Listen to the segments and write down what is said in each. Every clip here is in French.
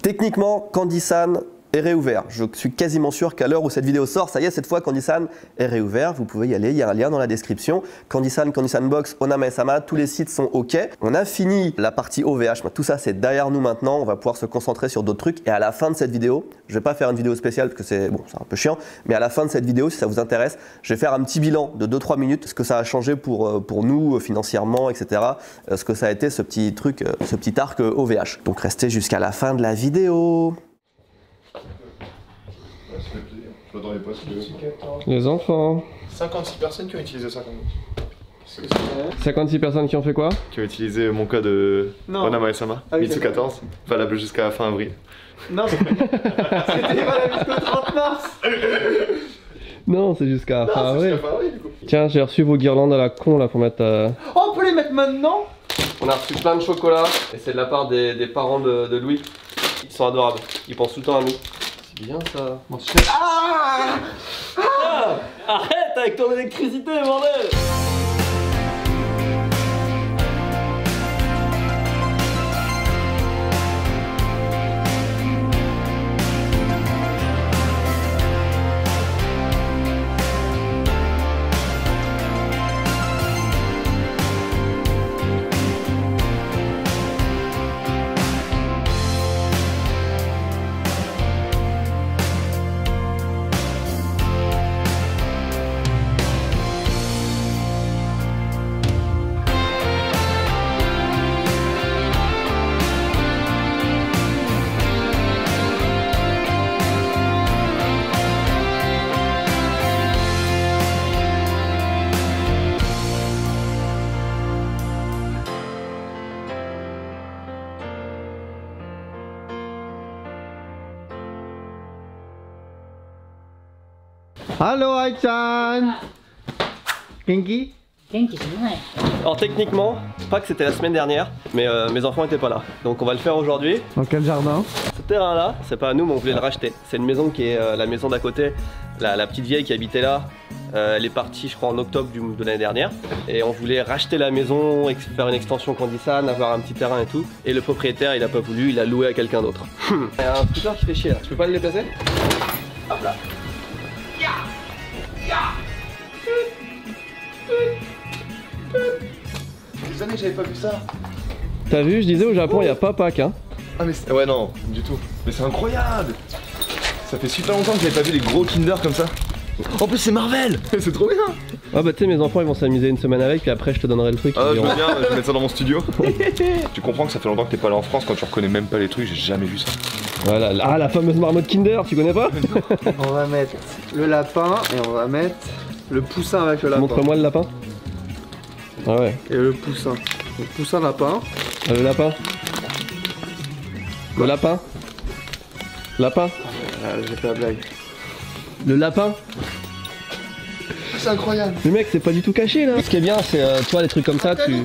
Techniquement, Candysan est réouvert. Je suis quasiment sûr qu'à l'heure où cette vidéo sort, ça y est, cette fois Candysan est réouvert. Vous pouvez y aller, il y a un lien dans la description. Candysan, Candysan Box, Onama et Sama, tous les sites sont OK. On a fini la partie OVH, tout ça c'est derrière nous maintenant, on va pouvoir se concentrer sur d'autres trucs. Et à la fin de cette vidéo, je vais pas faire une vidéo spéciale parce que c'est un peu chiant, mais à la fin de cette vidéo, si ça vous intéresse, je vais faire un petit bilan de 2-3 minutes, ce que ça a changé pour nous financièrement, etc. Ce que ça a été ce petit truc, ce petit arc OVH. Donc restez jusqu'à la fin de la vidéo. Les enfants. 56 personnes qui ont utilisé ça quand même. 56 personnes qui ont fait quoi? Qui ont utilisé mon code de Onama et Sama, Ah oui, Mitsu 14, valable jusqu'à fin avril. Non, c'était valable jusqu'au 30 mars. Non, c'est jusqu'à fin avril. Fin avril du coup. Tiens, j'ai reçu vos guirlandes à la con là pour mettre. Oh, on peut les mettre maintenant? On a reçu plein de chocolat et c'est de la part des parents de Louis. Ils sont adorables, ils pensent tout le temps à nous. C'est bien ça. Bon, arrête avec ton électricité, bordel! Allo, Aïchan. Genki? Alors techniquement, pas que c'était la semaine dernière, mais mes enfants étaient pas là. Donc on va le faire aujourd'hui. Dans quel jardin? Ce terrain là, c'est pas à nous mais on voulait le racheter. C'est une maison qui est la maison d'à côté, la petite vieille qui habitait là. Elle est partie je crois en octobre de l'année dernière. Et on voulait racheter la maison, faire une extension Candysan, avoir un petit terrain et tout. Et le propriétaire il a pas voulu, il a loué à quelqu'un d'autre. Il y a un scooter qui fait chier là, je peux pas le déplacer? Hop là. Des années que j'avais pas vu ça. T'as vu, je disais au Japon, il n'y a pas Pâques hein. Ah mais ouais non, du tout. Mais c'est incroyable. Ça fait super longtemps que j'avais pas vu les gros Kinder comme ça. En plus c'est Marvel. C'est trop bien. Ah bah tu sais mes enfants ils vont s'amuser une semaine avec puis après je te donnerai le truc. Ah je veux bien, je vais mettre ça dans mon studio. Tu comprends que ça fait longtemps que t'es pas allé en France quand tu reconnais même pas les trucs, j'ai jamais vu ça. Voilà, ah la fameuse marmotte Kinder, tu connais pas? On va mettre le lapin et on va mettre le poussin avec le lapin. Montre-moi le lapin. Ah ouais. Et le poussin. Le poussin lapin. Ah, le lapin. Le lapin. Lapin. Ah, j'ai fait la blague. Le lapin. C'est incroyable. Mais mec c'est pas du tout caché là. Ce qui est bien c'est toi les trucs comme ça tu...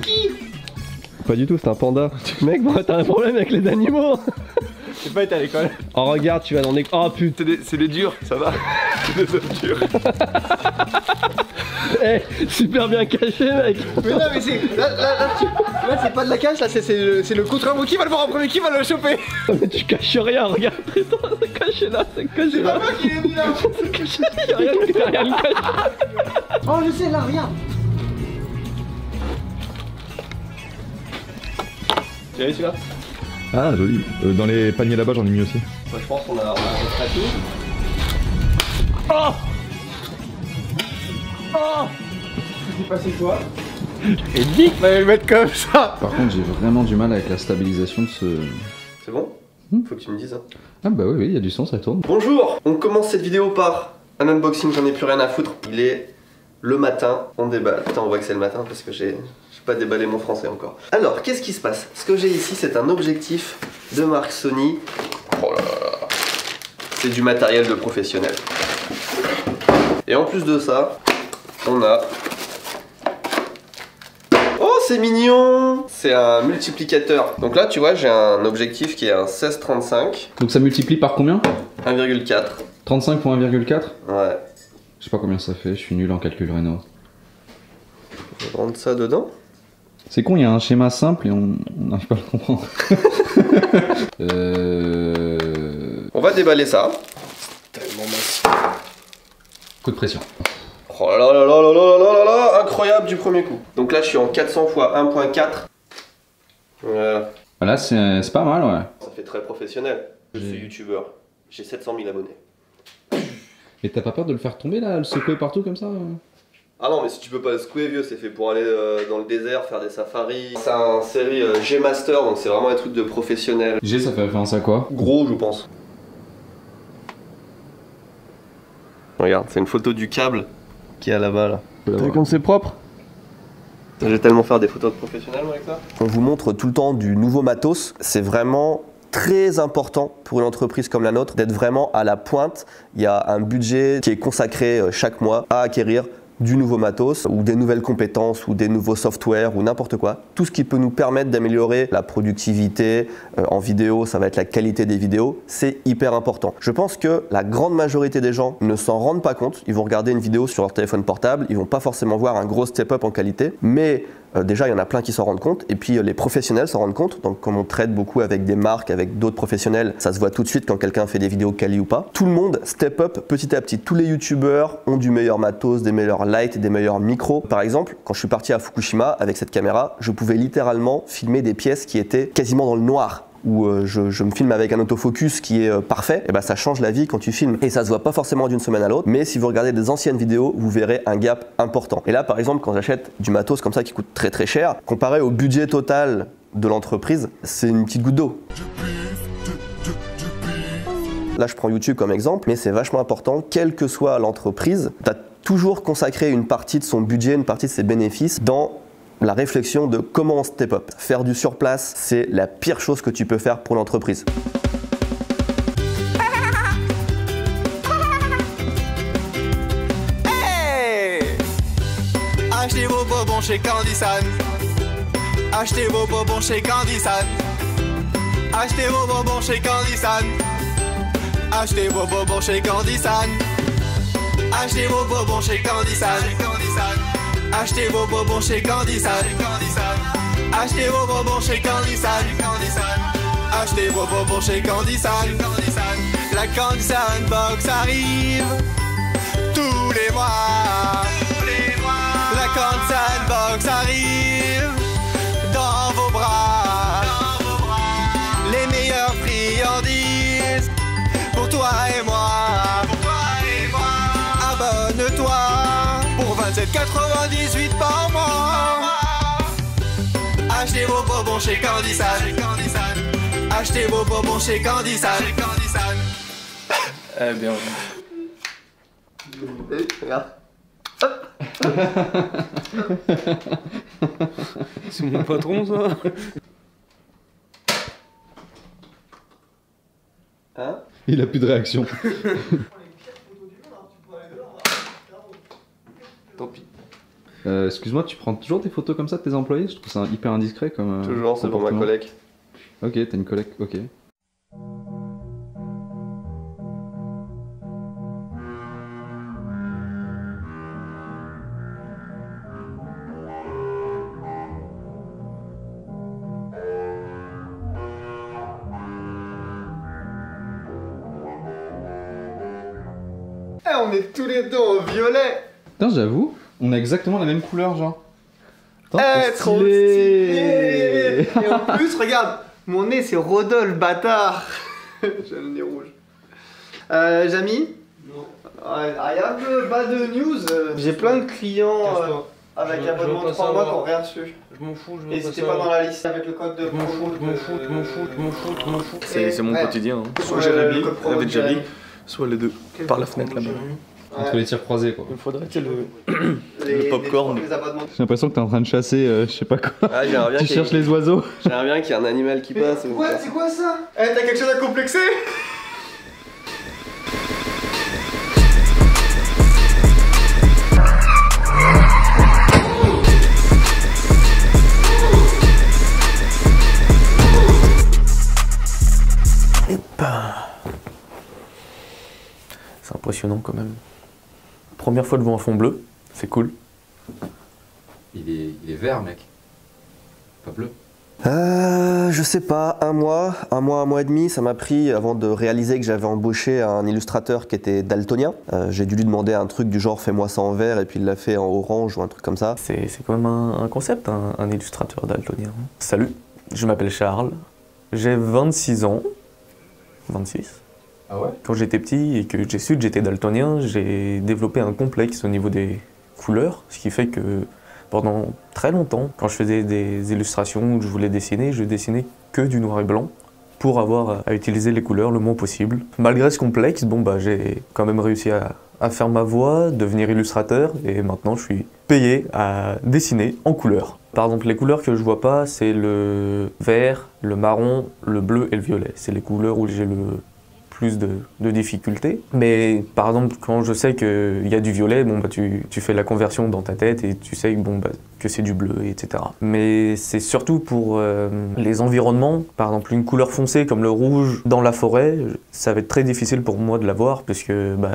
Pas du tout, c'est un panda. Mec moi t'as un problème avec les animaux. J'ai pas été à l'école. Oh regarde tu vas dans des... Oh putain. C'est des durs, ça va. C'est des œufs durs. Eh, super bien caché mec. Mais non mais c'est... Là c'est pas de la cache, là c'est le contre-un. Qui va le voir en premier? Qui va le choper? Mais tu caches rien, regarde Tristan, c'est caché là, c'est caché C'est là. pas moi qui l'ai mis là. C'est caché, y'a rien de caché. Oh je sais là, regarde. Tu as vu celui-là? Ah joli. Dans les paniers là-bas j'en ai mis aussi. Ouais, je pense qu'on a fait tout. Oh Oh. C'est passé quoi? Et dit On va le mettre comme ça. Par contre, j'ai vraiment du mal avec la stabilisation de ce... C'est bon? Faut que tu me dises. Hein. Ah bah oui, il y a du son, ça tourne. Bonjour! On commence cette vidéo par un unboxing, j'en ai plus rien à foutre. Il est le matin, on déballe. Putain, on voit que c'est le matin parce que j'ai pas déballé mon français encore. Alors, qu'est-ce qui se passe? Ce que j'ai ici, c'est un objectif de marque Sony. Oh là là. C'est du matériel de professionnel. Et en plus de ça, on a... Oh, c'est mignon! C'est un multiplicateur. Donc là, tu vois, j'ai un objectif qui est un 16-35. Donc ça multiplie par combien? 1,4. 35 pour 1,4? Ouais. Je sais pas combien ça fait, je suis nul en calcul rénal. Je vais rendre ça dedans. C'est con, il y a un schéma simple et on n'arrive pas à le comprendre. va déballer ça. Tellement massif. Coup de pression. Oh là là là là là là là là là, incroyable du premier coup. Donc là je suis en 400 x 1.4. Voilà. Là c'est pas mal, ouais. Ça fait très professionnel. Je suis youtubeur. J'ai 700 000 abonnés. Et t'as pas peur de le faire tomber là, le secouer partout comme ça Ah non, mais si tu peux pas le secouer, vieux, c'est fait pour aller dans le désert, faire des safaris. C'est un série G Master, donc c'est vraiment un truc de professionnel. G, ça fait référence à quoi? Gros, je pense. Regarde, c'est une photo du câble qui est là-bas là. T'as vu comme c'est propre? J'ai tellement faire des photos de professionnels avec ça. On vous montre tout le temps du nouveau matos. C'est vraiment très important pour une entreprise comme la nôtre d'être vraiment à la pointe. Il y a un budget qui est consacré chaque mois à acquérir du nouveau matos ou des nouvelles compétences ou des nouveaux softwares ou n'importe quoi. Tout ce qui peut nous permettre d'améliorer la productivité en vidéo, ça va être la qualité des vidéos, c'est hyper important. Je pense que la grande majorité des gens ne s'en rendent pas compte. Ils vont regarder une vidéo sur leur téléphone portable, ils vont pas forcément voir un gros step-up en qualité, mais déjà, il y en a plein qui s'en rendent compte, et puis les professionnels s'en rendent compte. Donc, comme on traite beaucoup avec des marques, avec d'autres professionnels, ça se voit tout de suite quand quelqu'un fait des vidéos quali ou pas. Tout le monde step up petit à petit. Tous les youtubeurs ont du meilleur matos, des meilleurs lights, des meilleurs micros. Par exemple, quand je suis parti à Fukushima avec cette caméra, je pouvais littéralement filmer des pièces qui étaient quasiment dans le noir. Où je me filme avec un autofocus qui est parfait, et ben ça change la vie quand tu filmes. Et ça se voit pas forcément d'une semaine à l'autre, mais si vous regardez des anciennes vidéos, vous verrez un gap important. Et là, par exemple, quand j'achète du matos comme ça qui coûte très très cher, comparé au budget total de l'entreprise, c'est une petite goutte d'eau. Là, je prends YouTube comme exemple, mais c'est vachement important, quelle que soit l'entreprise, tu as toujours consacré une partie de son budget, une partie de ses bénéfices dans la réflexion de comment on step up. Faire du surplace, c'est la pire chose que tu peux faire pour l'entreprise. Hey! Achetez vos bonbons chez Candysan. Achetez vos bonbons chez Candysan. Achetez vos bonbons chez Candysan. Achetez vos bonbons chez Candysan. Achetez vos bonbons chez Candysan. Achetez vos bonbons chez Candysan. Achetez vos bonbons chez Candysan. Achetez vos bonbons chez Candysan. La Candysan Box arrive tous les mois. La Candysan Box arrive dans vos bras. Les meilleures friandises pour toi et moi. Abonne-toi pour 27,98 par mois. Achetez vos bonbons chez Candysan. Achetez vos bonbons chez Candysan. Eh bien. Regarde. C'est mon patron ça. Hein? Il a plus de réaction. Tant pis. Excuse-moi, tu prends toujours des photos comme ça de tes employés? Je trouve ça hyper indiscret comme. Toujours, c'est pour ma comportement. collègue. Ok, t'as une collègue, ok. Eh, on est tous les deux en violet. Putain, j'avoue, on a exactement la même couleur, genre. Putain, Eh, trop stylé. Et en plus, regarde, mon nez c'est Rodolphe, bâtard. J'ai le nez rouge. Jamy? Non. Rien de bad news. J'ai plein de clients avec Je abonnement veux de pas 3 mois qui savoir. n'ont rien reçu. Je m'en fous, je veux Et pas c'était pas savoir. dans la liste avec le code de Je m'en promo fous, je m'en fous, je m'en fous, je m'en fous, je m'en fous. C'est mon Ouais. quotidien. Hein. Soit Ouais, Jérémy, le code promo avec de Jerry, Jérémy. soit les deux. Par la fenêtre là-bas. Entre les tirs croisés, quoi. Il me faudrait que le. Les popcorn. les abonnements. J'ai l'impression que t'es en train de chasser, je sais pas quoi. Ah, j'aimerais bien Tu qu'il y ait- cherches les oiseaux. j'aimerais bien qu'il y ait un animal qui passe. ou- Ouais, c'est quoi ça? Eh, t'as quelque chose à complexer? C'est impressionnant quand même. Première fois devant un fond bleu, c'est cool. Il est vert, mec. Pas bleu. Je sais pas, un mois et demi, ça m'a pris avant de réaliser que j'avais embauché un illustrateur qui était daltonien. J'ai dû lui demander un truc du genre fais-moi ça en vert et puis il l'a fait en orange ou un truc comme ça. C'est quand même un concept, un illustrateur daltonien. Salut, je m'appelle Charles, j'ai 26 ans, 26. Ah ouais? Quand j'étais petit et que j'ai su que j'étais daltonien, j'ai développé un complexe au niveau des couleurs, ce qui fait que pendant très longtemps, quand je faisais des illustrations où je voulais dessiner, je dessinais que du noir et blanc pour avoir à utiliser les couleurs le moins possible. Malgré ce complexe, j'ai quand même réussi à faire ma voie, devenir illustrateur et maintenant je suis payé à dessiner en couleurs. Par exemple, les couleurs que je vois pas, c'est le vert, le marron, le bleu et le violet. C'est les couleurs où j'ai le plus de difficultés. Mais par exemple, quand je sais qu'il y a du violet, tu fais la conversion dans ta tête et tu sais que c'est du bleu, etc. Mais c'est surtout pour les environnements. Par exemple, une couleur foncée comme le rouge dans la forêt, ça va être très difficile pour moi de la voir puisque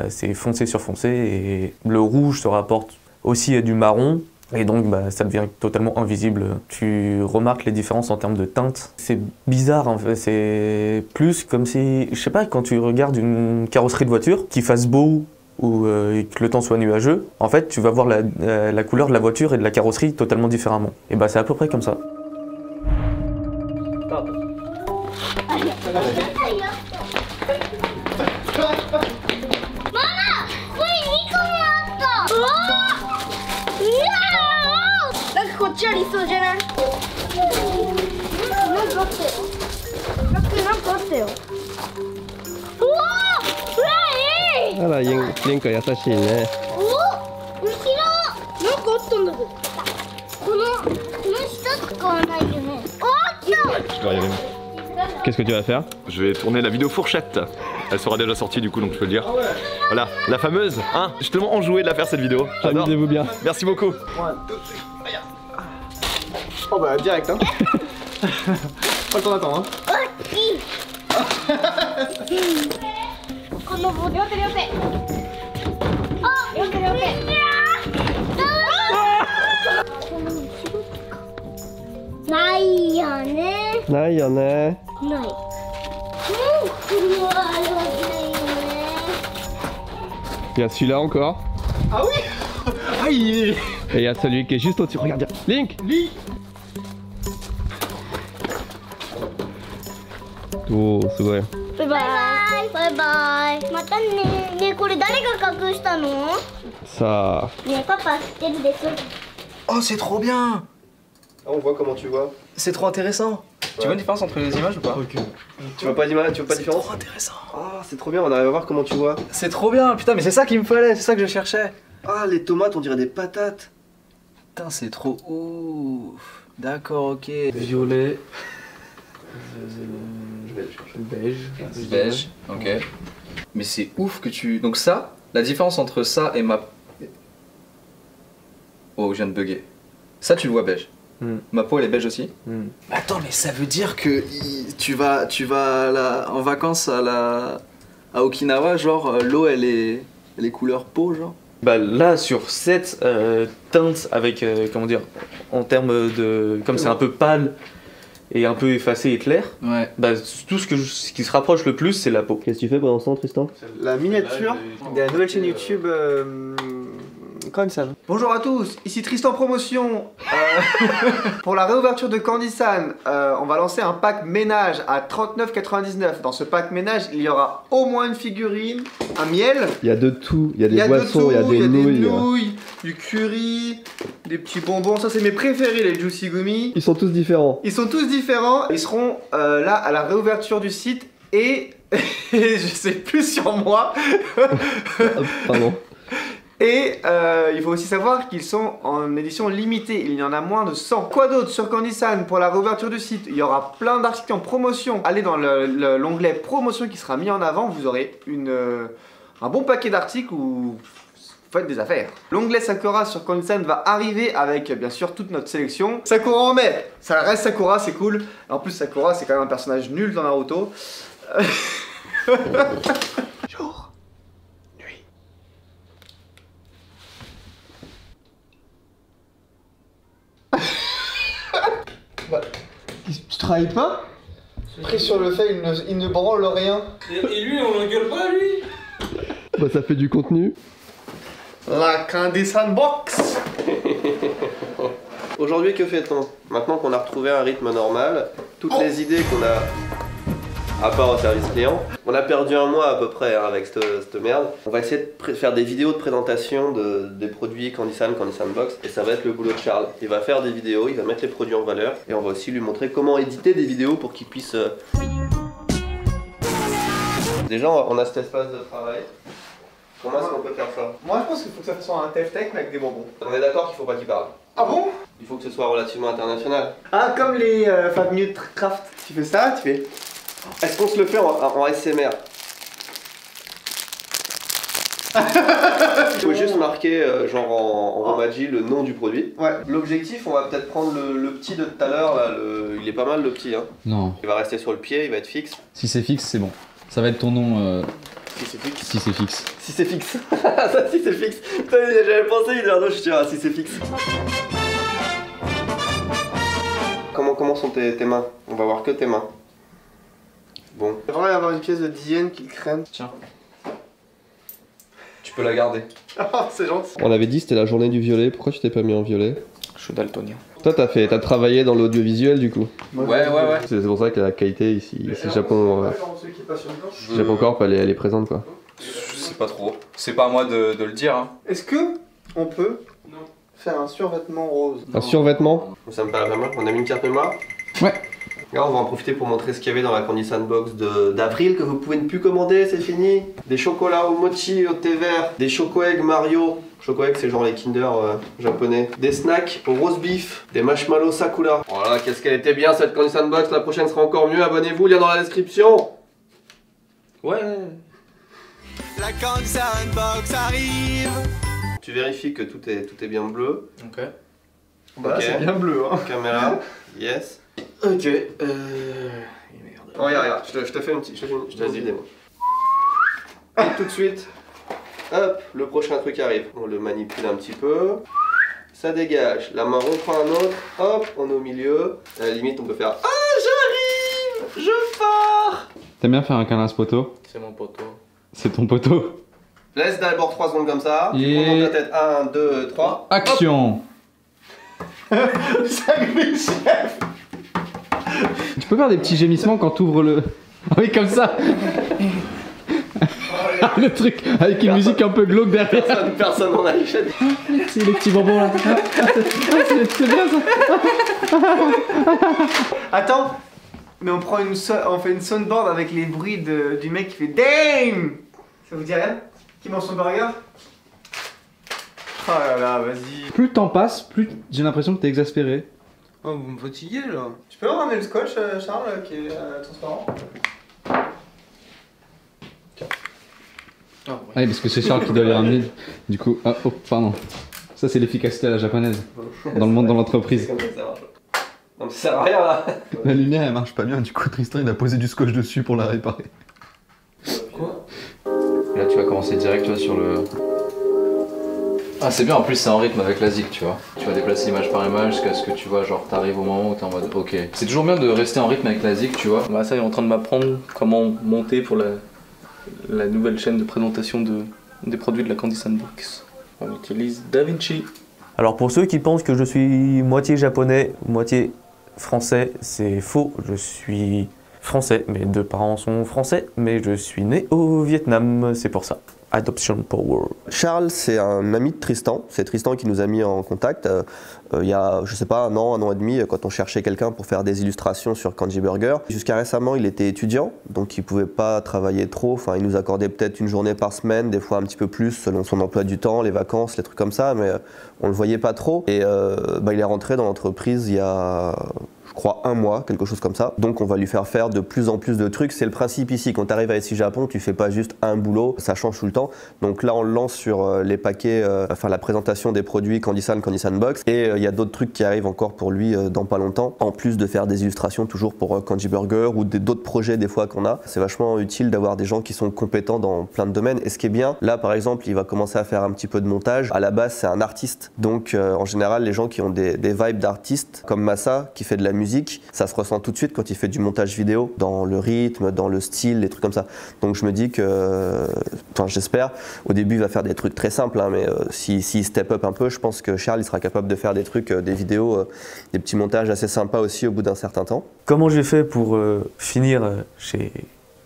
c'est foncé sur foncé et le rouge se rapporte aussi à du marron. Et donc ça devient totalement invisible. Tu remarques les différences en termes de teintes. C'est bizarre en fait, c'est plus comme si, je sais pas, quand tu regardes une carrosserie de voiture, qu'il fasse beau ou que le temps soit nuageux, en fait tu vas voir la couleur de la voiture et de la carrosserie totalement différemment. Et c'est à peu près comme ça. Ah, Link は優しいね。お、後ろなんかあったんだけど。この下使わないよね。あ、来た。Je dois y aller. Qu'est-ce que tu vas faire? Je vais tourner la vidéo fourchette. Elle sera déjà sortie du coup, donc je peux le dire. Voilà, la fameuse, hein, je suis tellement enjoué de la faire cette vidéo. Amusez-vous bien. Merci beaucoup. Oh direct hein. Pas le temps d'attendre hein. この両手両手。あ、両手両手。ないよね。ないよね。ない。これはあるわけないよね。Il y a celui-là encore. Ah oui. Ah il est... Et il y a celui qui est juste au-dessus. Regarde, Link. Lui. Oh, すごい。バイバイ。バイバイ。またね。ねえこれ誰が隠したの？さあ。ねえパパ知ってるです。Oh c'est trop bien. Ah, on voit comment tu vois. C'est trop intéressant. Tu vois une différence entre les images ou pas? Ok. Tu vois pas d'image, tu vois pas de différence? C'est trop intéressant. Ah, c'est trop bien, on arrive à voir comment tu vois. C'est trop bien, putain, mais c'est ça qu'il me fallait, c'est ça que je cherchais. Ah, les tomates, on dirait des patates. Putain, c'est trop ouf. D'accord, ok. Violet. Beige. Beige, ok. Mais c'est ouf que tu... Donc ça, la différence entre ça et ma... Oh, je viens de bugger. Ça, tu le vois beige. Ma peau, elle est beige aussi. Attends, mais ça veut dire que tu vas en vacances à Okinawa, genre l'eau elle est couleur peau, genre? Là, sur cette teinte avec, comment dire, en termes de... Comme c'est un peu pâle et un peu effacé et clair, ouais. Tout ce qui se rapproche le plus, c'est la peau. Qu'est-ce que tu fais pendant ce temps, Tristan? La miniature de la nouvelle chaîne YouTube Candy-san. Bonjour à tous, ici Tristan Promotion. Pour la réouverture de Candy-san, on va lancer un pack ménage à 39,99. Dans ce pack ménage, il y aura au moins une figurine, un miel. Il y a de tout, il y a des boissons, il y a des nouilles, du curry, des petits bonbons. Ça c'est mes préférés, les Juicy Gummy. Ils sont tous différents. Ils sont tous différents. Ils seront là à la réouverture du site et je sais plus sur moi. Pardon. Et il faut aussi savoir qu'ils sont en édition limitée, il y en a moins de 100. Quoi d'autre sur Candy-san pour la réouverture du site? Il y aura plein d'articles en promotion. Allez dans l'onglet promotion qui sera mis en avant, vous aurez un bon paquet d'articles où vous faites des affaires. L'onglet Sakura sur Candy-san va arriver avec bien sûr toute notre sélection. Sakura en mai, ça reste Sakura, c'est cool. En plus Sakura c'est quand même un personnage nul dans Naruto. Jour. travailles pas? Pris sur le fait, il ne branle rien. Et lui, on l'engueule pas, lui? Bah ça fait du contenu. La Candy Sandbox. Aujourd'hui, que fait-on? Maintenant qu'on a retrouvé un rythme normal, toutes les idées qu'on a, à part au service client, on a perdu un mois à peu près hein, avec cette merde. On va essayer de faire des vidéos de présentation des produits Candy Sandbox, et ça va être le boulot de Charles. Il va faire des vidéos, il va mettre les produits en valeur, et on va aussi lui montrer comment éditer des vidéos pour qu'il puisse... Déjà, on a cet espace de travail. Comment est-ce qu'on peut faire ça? Moi je pense qu'il faut que ça soit un tef-tech mais avec des bonbons. On est d'accord qu'il faut pas qu'il parle. Ah bon? Il faut que ce soit relativement international. Ah, comme les Fab Minute Craft. Tu fais ça, tu fais... Est-ce qu'on se le fait en ASMR? Il faut juste marquer, genre en Romaji, le nom du produit. Ouais. L'objectif, on va peut-être prendre le petit de tout à l'heure, là. Il est pas mal le petit. Hein. Non. Il va rester sur le pied, il va être fixe. Si c'est fixe, c'est bon. Ça va être ton nom. Si c'est fixe. Si c'est fixe. Si c'est fixe. Ça, si c'est fixe. Putain, j'avais pensé, il a je dirais, si c'est fixe. Comment sont tes mains? On va voir que tes mains. Bon. Il va vraiment y avoir une pièce de Diane qui crème. Tiens. Tu peux la garder. Ah, c'est gentil. On avait dit c'était la journée du violet, pourquoi tu t'es pas mis en violet? Je suis daltonien. Toi t'as travaillé dans l'audiovisuel du coup? Ouais. C'est pour ça que la qualité ici, Japon Japon Corp elle est présente quoi. Je sais pas trop. C'est pas à moi de le dire. Hein. Est-ce que on peut faire un survêtement rose? Un survêtement? Ça me paraît pas mal. On a mis une carte mémoire? Ouais. Là, on va en profiter pour montrer ce qu'il y avait dans la Candy Sandbox d'avril que vous pouvez ne plus commander, c'est fini. Des chocolats au mochi, au thé vert, des choco egg Mario. Choco egg c'est genre les Kinder japonais. Des snacks au roast beef, des marshmallows Sakura. Oh là, qu'est-ce qu'elle était bien cette Candy Sandbox, la prochaine sera encore mieux, abonnez-vous, lien dans la description. Ouais. La Candy Sandbox arrive. Tu vérifies que tout est bien bleu. Ok. Bah, Ok. c'est bien bleu, hein. Caméra, yes. Ok. Merde. Oh, regarde, je te fais une petite. Je te laisse vider, moi. Et tout de suite, hop, le prochain truc arrive. On le manipule un petit peu. Ça dégage. La main, on prend un autre. Hop, on est au milieu. À la limite, on peut faire. Ah, j'arrive! Je pars! T'aimes bien faire un câlin à ce poteau? C'est mon poteau. C'est ton poteau. Laisse d'abord 3 secondes comme ça. Tu Et- prends dans ta tête. 1, 2, 3. Action! Chef. Tu peux faire des petits gémissements quand t'ouvres le... Ah oui, comme ça. Le truc avec une musique un peu glauque derrière. Personne n'en achète. C'est les petits bonbons là. C'est bien ça. Attends. Mais on prend on fait une soundboard avec les bruits du mec qui fait DAMN. Ça vous dit rien? Qui mange son burger? Oh là là, vas-y. Plus le temps passe, plus j'ai l'impression que t'es exaspéré. Oh, vous me fatiguez là. Tu peux me ramener le scotch, Charles, qui est transparent? Ah oui, parce que c'est Charles qui doit les ramener. Du coup, ah, oh, pardon. Ça, c'est l'efficacité à la japonaise. Dans le monde, dans l'entreprise. Comme ça marche. Non, mais ça sert à rien là. La lumière elle marche pas bien, du coup Tristan il a posé du scotch dessus pour la réparer. Là, tu vas commencer direct, tu vois, sur le... Ah, c'est bien, en plus c'est en rythme avec la ZIC, tu vois. Tu vas déplacer image par image jusqu'à ce que tu vois, genre t'arrives au moment où t'es en mode ok. C'est toujours bien de rester en rythme avec la ZIC, tu vois. Bah ça, il est en train de m'apprendre comment monter pour la nouvelle chaîne de présentation des produits de la Candy Sandbox. On utilise DaVinci. Alors pour ceux qui pensent que je suis moitié japonais, moitié français, c'est faux. Je suis français, mes deux parents sont français, mais je suis né au Vietnam, c'est pour ça. Adoption Power. Charles, c'est un ami de Tristan. C'est Tristan qui nous a mis en contact il y a, je sais pas, un an et demi, quand on cherchait quelqu'un pour faire des illustrations sur Kanji Burger. Jusqu'à récemment, il était étudiant, donc il pouvait pas travailler trop. Enfin, il nous accordait peut-être une journée par semaine, des fois un petit peu plus, selon son emploi du temps, les vacances, les trucs comme ça, mais on le voyait pas trop. Et il est rentré dans l'entreprise il y a... je crois 1 mois, quelque chose comme ça. Donc on va lui faire faire de plus en plus de trucs. C'est le principe ici, quand tu arrives à SI Japon, tu fais pas juste un boulot, ça change tout le temps. Donc là on le lance sur les paquets, enfin la présentation des produits Candy Sandbox. Et il y a d'autres trucs qui arrivent encore pour lui dans pas longtemps. En plus de faire des illustrations toujours pour Kanji Burger ou d'autres projets des fois qu'on a. C'est vachement utile d'avoir des gens qui sont compétents dans plein de domaines. Et ce qui est bien, là par exemple, il va commencer à faire un petit peu de montage. À la base c'est un artiste. Donc en général les gens qui ont des vibes d'artistes, comme Massa qui fait de la musique, musique, ça se ressent tout de suite quand il fait du montage vidéo, dans le rythme, dans le style, des trucs comme ça. Donc je me dis que, enfin j'espère, au début il va faire des trucs très simples, hein, mais s'il step up un peu, je pense que Charles il sera capable de faire des trucs, des vidéos, des petits montages assez sympas aussi au bout d'un certain temps. Comment j'ai fait pour finir chez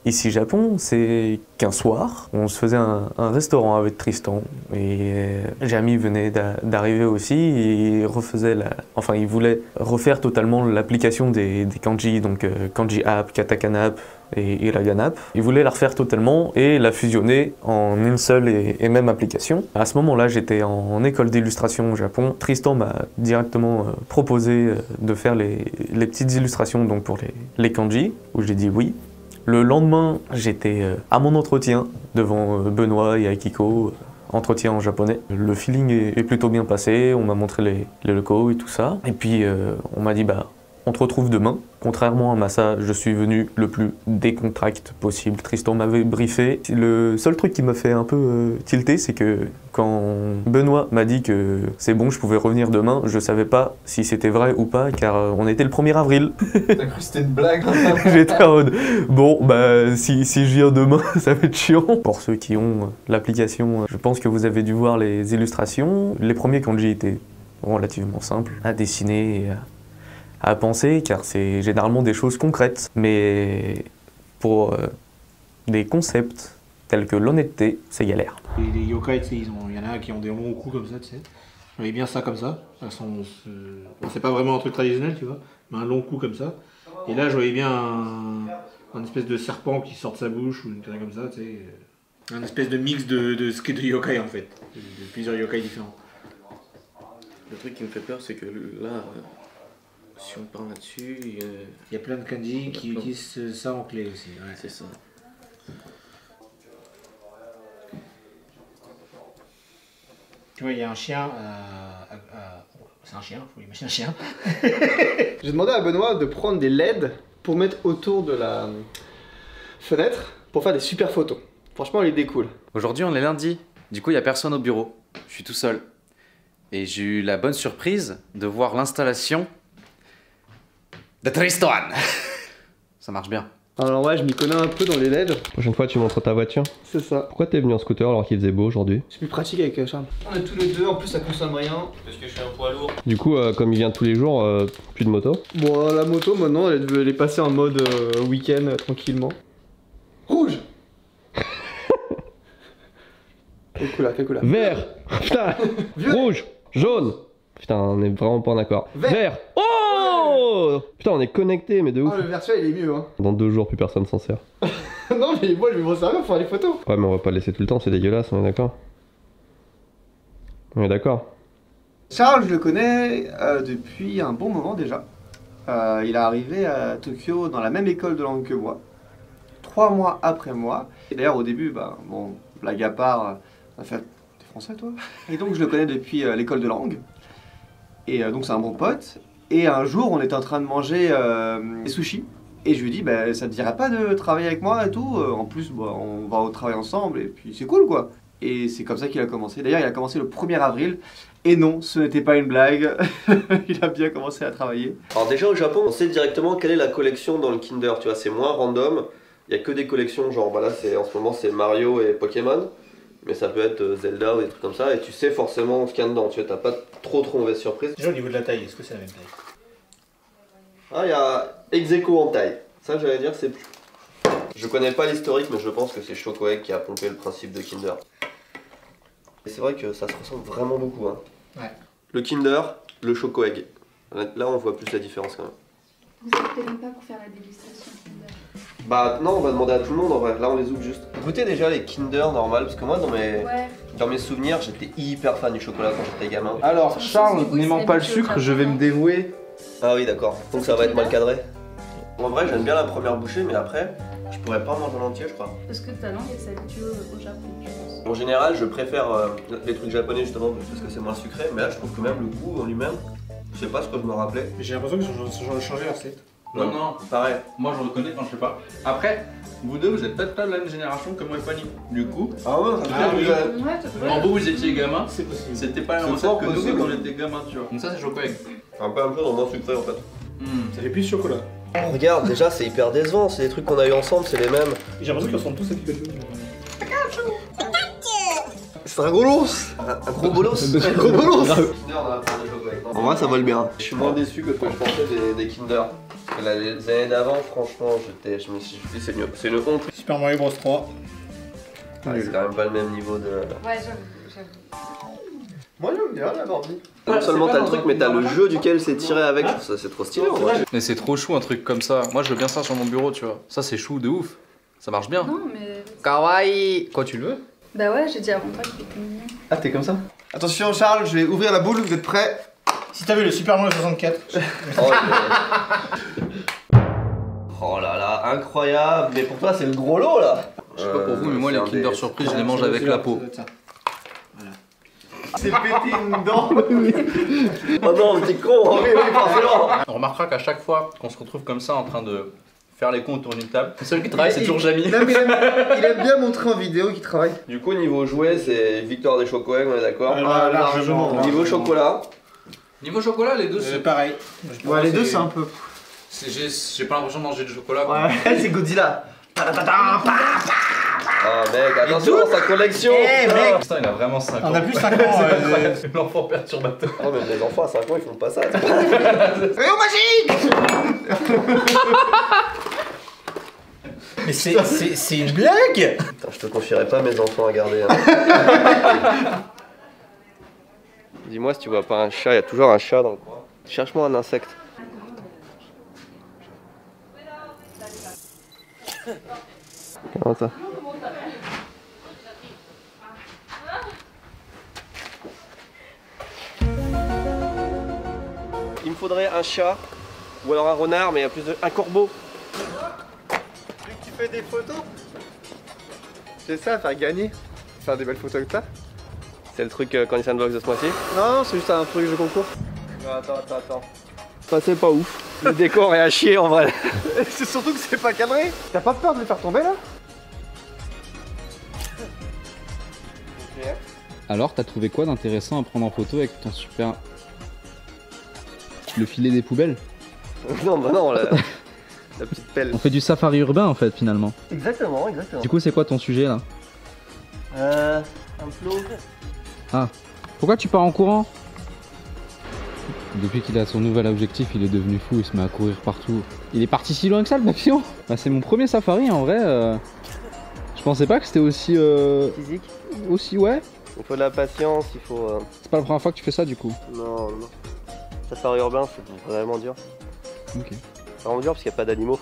Ici Japon, c'est qu'un soir, on se faisait un restaurant avec Tristan et Jamie venait d'arriver aussi et il voulait refaire totalement l'application des kanji, donc kanji app, katakana app et hiragana app. Il voulait la refaire totalement et la fusionner en une seule et même application. À ce moment-là, j'étais en école d'illustration au Japon. Tristan m'a directement proposé de faire les petites illustrations donc pour les kanji, où j'ai dit oui. Le lendemain, j'étais à mon entretien devant Benoît et Akiko, entretien en japonais. Le feeling est plutôt bien passé, on m'a montré les locaux et tout ça. Et puis on m'a dit on te retrouve demain. Contrairement à Massa, je suis venu le plus décontracté possible. Tristan m'avait briefé. Le seul truc qui m'a fait un peu tilter, c'est que quand Benoît m'a dit que c'est bon, je pouvais revenir demain, je savais pas si c'était vrai ou pas, car on était le 1er avril. T'as cru que c'était une blague? J'étais en mode, bon, si je viens demain, ça va être chiant. Pour ceux qui ont l'application, je pense que vous avez dû voir les illustrations. Les premiers kanji étaient relativement simples à dessiner et à penser, car c'est généralement des choses concrètes. Mais pour des concepts tels que l'honnêteté, c'est galère. Les yokai, il y en a qui ont des longs coups comme ça, tu sais. J'avais bien ça comme ça. C'est pas vraiment un truc traditionnel, tu vois, mais un long coup comme ça. Et là, je voyais bien un espèce de serpent qui sort de sa bouche ou une connerie comme ça, tu sais. Un espèce de mix de yokai en fait, de plusieurs yokai différents. Le truc qui me fait peur, c'est que là, si on parle là-dessus, il y a plein de kanji qui utilisent ça en clé aussi. Ouais. C'est ça. Tu vois, il y a un chien. C'est un chien, faut imaginer un chien. J'ai demandé à Benoît de prendre des LED pour mettre autour de la fenêtre pour faire des super photos. Franchement, l'idée est cool. Aujourd'hui, on est lundi. Du coup, il n'y a personne au bureau. Je suis tout seul. Et j'ai eu la bonne surprise de voir l'installation de Tristan. Ça marche bien. Alors ouais, je m'y connais un peu dans les LED. Prochaine fois, tu montres ta voiture. C'est ça. Pourquoi t'es venu en scooter alors qu'il faisait beau aujourd'hui? C'est plus pratique avec Charles. On est tous les deux, en plus ça consomme rien. Parce que je suis un poids lourd. Du coup, comme il vient tous les jours, plus de moto? Bon, la moto maintenant, elle est passée en mode week-end tranquillement. Rouge. Quelle couleur? Vert. Putain. Rouge. Jaune. Putain, on est vraiment pas en accord. Vert. Oh putain, on est connectés, mais de ouf. Oh, le virtuel il est mieux, hein. Dans 2 jours, plus personne s'en sert. Non, mais moi je vais m'en servir pour faire les photos. Ouais, mais on va pas le laisser tout le temps, c'est dégueulasse, on est d'accord? On est d'accord. Charles, je le connais depuis un bon moment déjà. Il est arrivé à Tokyo dans la même école de langue que moi. 3 mois après moi. Et d'ailleurs, au début, bon, blague à part, on a fait. T'es français toi? Et donc, je le connais depuis l'école de langue. Et donc, c'est un bon pote. Et un jour, on était en train de manger des sushis. Et je lui dis, ça te dirait pas de travailler avec moi et tout? En plus, on va au travail ensemble et puis c'est cool quoi. Et c'est comme ça qu'il a commencé. D'ailleurs, il a commencé le 1er avril. Et non, ce n'était pas une blague. Il a bien commencé à travailler. Alors déjà au Japon, on sait directement quelle est la collection dans le Kinder. Tu vois, c'est moins random. Il n'y a que des collections, genre là, en ce moment, c'est Mario et Pokémon. Mais ça peut être Zelda ou des trucs comme ça. Et tu sais forcément ce qu'il y a dedans. Tu vois, t'as pas trop mauvaise surprise. Déjà au niveau de la taille, est-ce que c'est la même taille? Ah, il y a ex-aequo en taille. Ça, j'allais dire, c'est plus. Je connais pas l'historique, mais je pense que c'est Choco Egg qui a pompé le principe de Kinder. Et c'est vrai que ça se ressemble vraiment beaucoup. Hein. Ouais. Le Kinder, le Choco Egg. Là, on voit plus la différence quand même. Vous appelez même pas pour faire la dégustation Kinder? Bah non, on va demander à tout le monde en vrai. Là, on les ouvre juste. Goûtez déjà les Kinder normal, parce que moi, dans mes souvenirs, j'étais hyper fan du chocolat quand j'étais gamin. Alors, Charles, n'aimant pas le sucre, je vais me dévouer. Ah oui, d'accord. Donc ça va être mal cadré. En vrai, j'aime bien la première bouchée, mais après, je pourrais pas manger en entier, je crois. Parce que ta langue, elle s'habitue au Japon, je pense. En général, je préfère les trucs japonais justement parce que c'est moins sucré, mais là, je trouve que même le goût en lui-même, je sais pas ce que je me rappelais. J'ai l'impression qu'ils ont changé la recette. Non, non, pareil. Moi, je reconnais quand je sais pas. Après, vous deux, vous êtes peut-être pas de la même génération que moi et Fanny. Du coup, ah ouais, quand vous étiez gamin, c'est possible. c'était pas la même recette que nous quand on était gamin, tu vois. Donc ça, c'est Choco Egg. Un peu moins sucré en fait. Ça fait plus chocolat. Oh, regarde, déjà c'est hyper décevant, c'est des trucs qu'on a eu ensemble, c'est les mêmes. J'ai l'impression qu'ils ressemblent tous à Pikachu. C'est un gros Un gros bolos. Un gros bolos. En vrai ça vole bien. Je suis moins déçu que ce que je pensais des Kinder. Parce que les années d'avant, franchement, je me suis dit c'est mieux. C'est une honte. Super Mario Bros 3. C'est quand même pas le même niveau de... Ouais, j'avoue. Moi j'aime bien la Barbie. Non seulement t'as le truc, mais t'as le jeu duquel c'est tiré avec. Ça c'est trop stylé en vrai. Mais c'est trop chou un truc comme ça. Moi je veux bien ça sur mon bureau, tu vois. Ça c'est chou de ouf. Ça marche bien. Non, mais. Kawaii. Quoi, tu le veux? Bah ouais, j'ai dit avant toi qu'il était mignon. Ah t'es comme ça? Attention Charles, je vais ouvrir la boule, vous êtes prêts? Si t'as vu le Super Mario 64. Oh là là, incroyable. Mais pour toi c'est le gros lot là. Je sais pas pour vous, mais moi les Kinder Surprise, je les mange avec la peau. C'est pété une dent. Oh non, t'es con, oui, forcément. On remarquera qu'à chaque fois qu'on se retrouve comme ça en train de faire les cons autour d'une table, le seul qui travaille c'est toujours Jamy. Non, mais il aime bien montrer en vidéo qu'il travaille. Du coup niveau jouet c'est victoire des Chocoegg, on est d'accord? Ah, largement. Niveau chocolat. Niveau chocolat, les deux c'est pareil. Ouais, les deux c'est un peu. J'ai pas l'impression de manger du chocolat. Ouais, c'est Godzilla. Ah mec, attention sa collection. Eh mec, putain, il a vraiment 5 ans. On a plus 5 ans. L'enfant perturbateur. Non mais les enfants à 5 ans ils font pas ça. Rayon magique. Mais c'est une blague. Putain, je te confierai pas mes enfants à garder. Hein. Dis-moi si tu vois pas un chat, il y a toujours un chat dans le coin. Cherche-moi un insecte. Comment ça? Il me faudrait un chat ou alors un renard, mais il y a plus de... un corbeau. Tu fais des photos? C'est ça, faire gagner. Faire des belles photos avec ça. C'est le truc Candy Sandbox de ce mois-ci? Non, c'est juste un truc de concours. Non, attends. Ça c'est pas ouf. Le décor est à chier en vrai. C'est surtout que c'est pas cadré. T'as pas peur de les faire tomber là? Alors, t'as trouvé quoi d'intéressant à prendre en photo avec ton super... Le filet des poubelles? Non, bah non, la petite pelle. On fait du safari urbain en fait finalement. Exactement. Du coup, c'est quoi ton sujet là? Un flot. Ah, pourquoi tu pars en courant? Depuis qu'il a son nouvel objectif, il est devenu fou, il se met à courir partout. Il est parti si loin que ça le papillon? Bah, c'est mon premier safari en vrai. Je pensais pas que c'était aussi... Physique. Aussi, ouais. Il faut de la patience, il faut... C'est pas la première fois que tu fais ça du coup? Non. Safari urbain, c'est vraiment dur. Ok. C'est vraiment dur parce qu'il n'y a pas d'animaux.